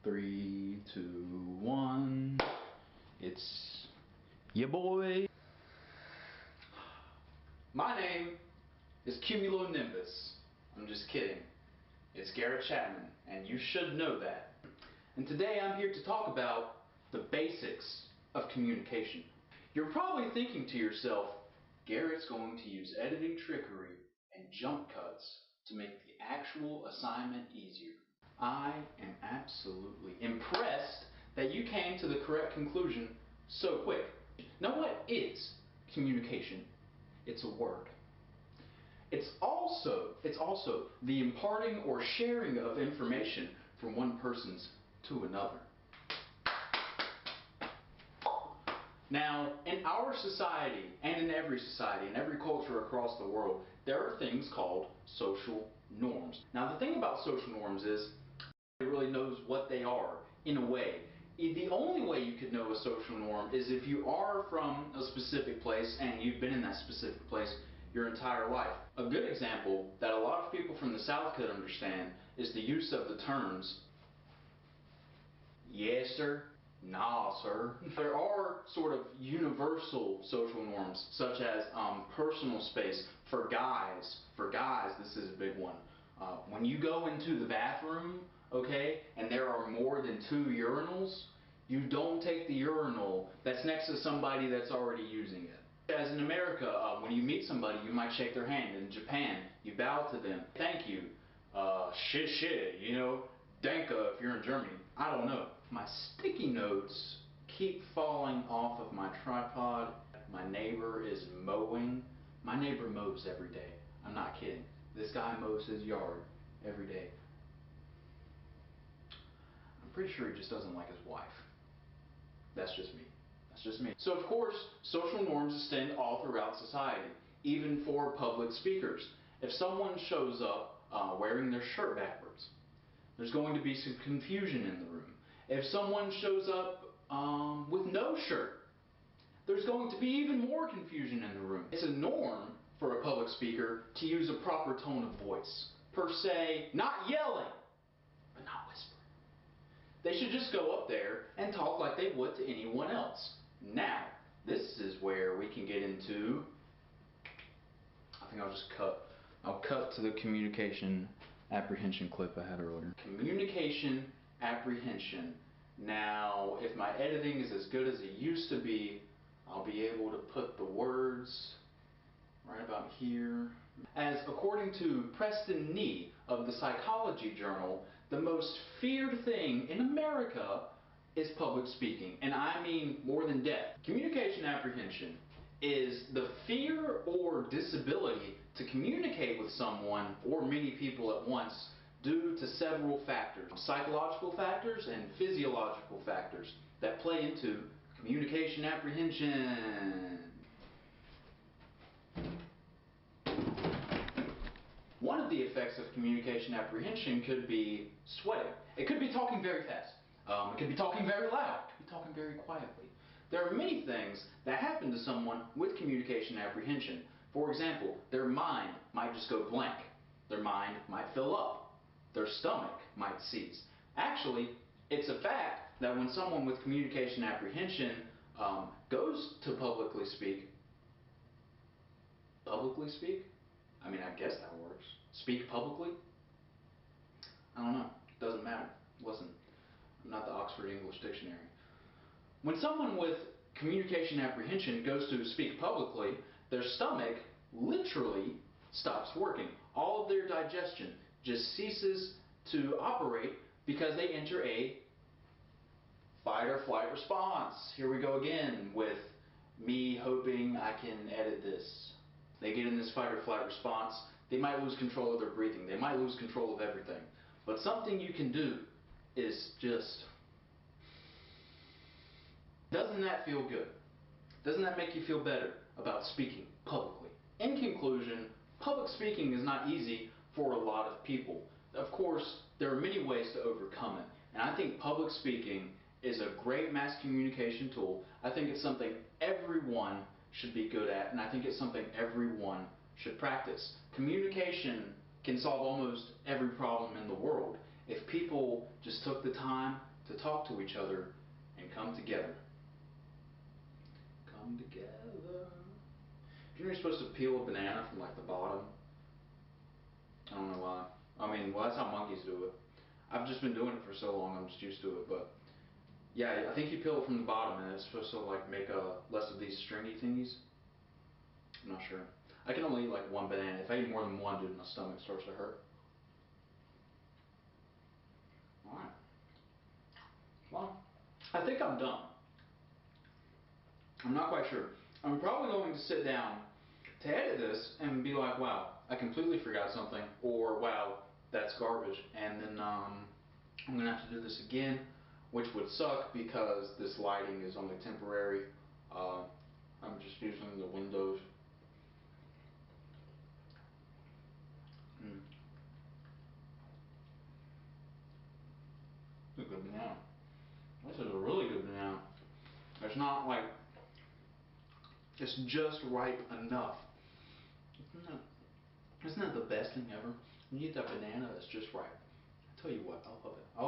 3, 2, 1. It's your boy. My name is Cumulonimbus. I'm just kidding. It's Garrett Chapman, and you should know that. And today I'm here to talk about the basics of communication. You're probably thinking to yourself, Garrett's going to use editing trickery and jump cuts to make the actual assignment easier. I am absolutely impressed that you came to the correct conclusion so quick. Now, what is communication? It's a word. It's also the imparting or sharing of information from one person to another. Now, in our society, and in every society, in every culture across the world, there are things called social norms. Now, the thing about social norms is nobody really knows what they are, in a way. The only way you could know a social norm is if you are from a specific place and you've been in that specific place your entire life. A good example that a lot of people from the South could understand is the use of the terms, yes sir, nah sir. There are sort of universal social norms, such as personal space. For guys, this is a big one. When you go into the bathroom, okay, and there are more than 2 urinals, you don't take the urinal that's next to somebody that's already using it. As in America, when you meet somebody, you might shake their hand. In Japan, you bow to them. Thank you. Shit, you know, danke if you're in Germany. I don't know. My sticky notes keep falling off of my tripod. My neighbor is mowing. My neighbor mows every day. I'm not kidding. This guy mows his yard every day. I'm pretty sure he just doesn't like his wife. That's just me. That's just me. So of course, social norms extend all throughout society, even for public speakers. If someone shows up wearing their shirt backwards, there's going to be some confusion in the room. If someone shows up with no shirt, there's going to be even more confusion in the room. It's a norm for a public speaker to use a proper tone of voice. Per se, not yelling, but not whispering. They should just go up there and talk like they would to anyone else. Now, this is where we can get into, I think I'll cut to the communication apprehension clip I had earlier. Communication apprehension. Now, if my editing is as good as it used to be, I'll be able to put the words right about here. As according to Preston Nee of the Psychology Journal, the most feared thing in America is public speaking, and I mean more than death. Communication apprehension is the fear or disability to communicate with someone or many people at once due to several factors, psychological factors and physiological factors that play into communication apprehension. One of the effects of communication apprehension could be sweating. It could be talking very fast. It could be talking very loud. It could be talking very quietly. There are many things that happen to someone with communication apprehension. For example, their mind might just go blank. Their mind might fill up. Their stomach might seize. Actually, it's a fact that when someone with communication apprehension goes to publicly speak, I mean, I guess that works. Speak publicly? I don't know. It doesn't matter. Listen, I'm not the Oxford English Dictionary. When someone with communication apprehension goes to speak publicly, their stomach literally stops working. All of their digestion just ceases to operate because they enter a fight or flight response. Here we go again with me hoping I can edit this. They get in this fight or flight response. They might lose control of their breathing. They might lose control of everything. But something you can do is just, doesn't that feel good? Doesn't that make you feel better about speaking publicly? In conclusion, public speaking is not easy for a lot of people. Of course, there are many ways to overcome it. And I think public speaking is a great mass communication tool. I think it's something everyone should be good at, and I think it's something everyone should practice. Communication can solve almost every problem in the world if people just took the time to talk to each other and come together. Come together. Do you know you're supposed to peel a banana from like the bottom? I don't know why. I mean, well, that's how monkeys do it. I've just been doing it for so long, I'm just used to it. But yeah, I think you peel it from the bottom, and it's supposed to like make less of these stringy thingies. I'm not sure. I can only eat like one banana. If I eat more than one, dude, my stomach starts to hurt. Alright. Well, I think I'm done. I'm not quite sure. I'm probably going to sit down to edit this and be like, wow, I completely forgot something, or wow, that's garbage, and then I'm going to have to do this again, which would suck because this lighting is only temporary. I'm just using the windows. This is a good banana. This is a really good banana. It's not like, it's just ripe enough. Isn't that the best thing ever? When you eat that banana that's just ripe. I tell you what, I love it. I